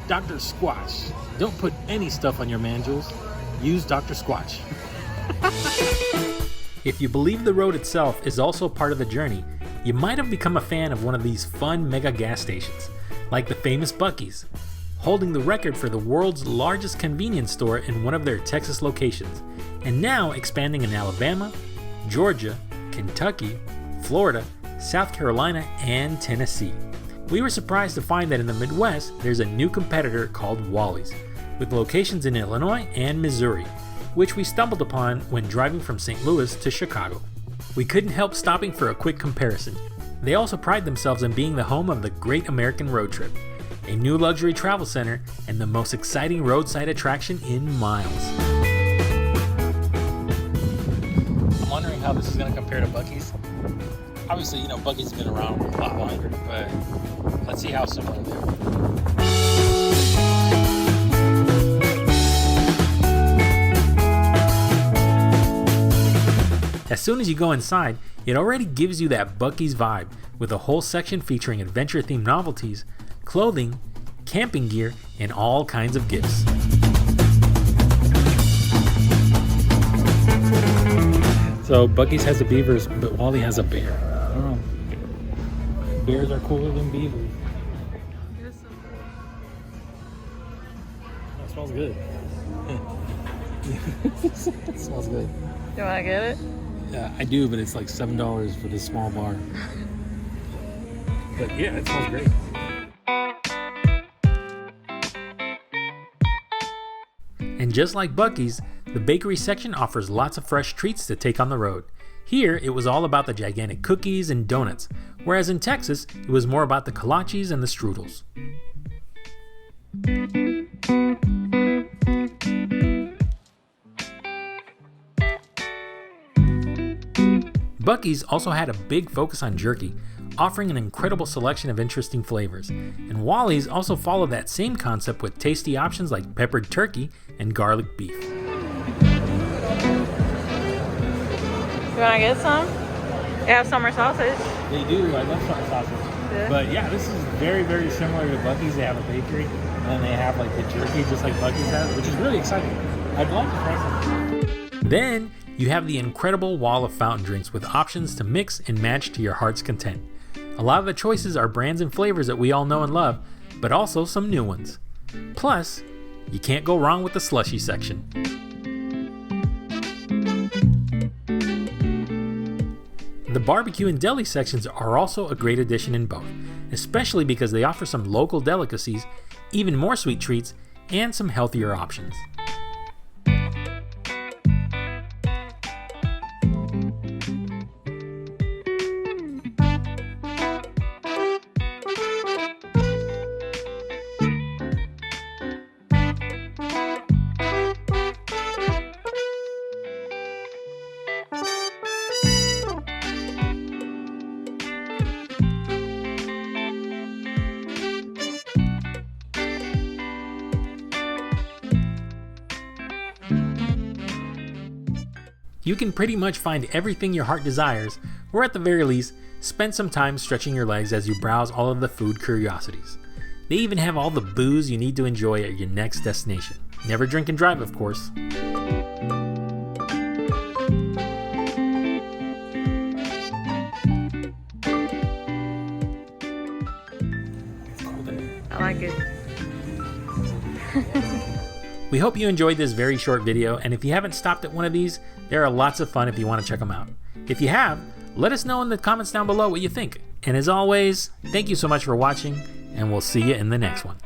Dr. Squatch. Don't put any stuff on your man-jules. Use Dr. Squatch. If you believe the road itself is also part of the journey, you might have become a fan of one of these fun mega gas stations, like the famous Buc-ee's, holding the record for the world's largest convenience store in one of their Texas locations, and now expanding in Alabama, Georgia, Kentucky, Florida, South Carolina, and Tennessee. We were surprised to find that in the Midwest, there's a new competitor called Wally's, with locations in Illinois and Missouri, which we stumbled upon when driving from St. Louis to Chicago. We couldn't help stopping for a quick comparison. They also pride themselves in being the home of the Great American Road Trip, a new luxury travel center and the most exciting roadside attraction in miles. I'm wondering how this is going to compare to Buc-ee's. Obviously, Buc-ee's been around a lot longer, but let's see how similar they are. As soon as you go inside, it already gives you that Buc-ee's vibe, with a whole section featuring adventure-themed novelties, clothing, camping gear, and all kinds of gifts. So Buc-ee's has the beavers, but Wally has a bear. I don't know. Bears are cooler than beavers. That smells good. It smells good. You want to get it? Yeah, I do, but it's like $7 for this small bar. But yeah, it smells great. And just like Buc-ee's, the bakery section offers lots of fresh treats to take on the road. Here, it was all about the gigantic cookies and donuts, whereas in Texas, it was more about the kolaches and the strudels. Buc-ee's also had a big focus on jerky, offering an incredible selection of interesting flavors, and Wally's also followed that same concept with tasty options like peppered turkey and garlic beef. You want to get some? They have summer sausage. They do, I love summer sausage. Yeah. But yeah, this is very, very similar to Buc-ee's. They have a bakery, and then they have like the jerky just like Buc-ee's has, which is really exciting. I'd like to try some. Then you have the incredible wall of fountain drinks with options to mix and match to your heart's content. A lot of the choices are brands and flavors that we all know and love, but also some new ones. Plus, you can't go wrong with the slushy section. The barbecue and deli sections are also a great addition in both, especially because they offer some local delicacies, even more sweet treats, and some healthier options. You can pretty much find everything your heart desires, or at the very least, spend some time stretching your legs as you browse all of the food curiosities. They even have all the booze you need to enjoy at your next destination. Never drink and drive, of course. I like it. We hope you enjoyed this very short video, and if you haven't stopped at one of these, there are lots of fun if you want to check them out. If you have, let us know in the comments down below what you think. And as always, thank you so much for watching, and we'll see you in the next one.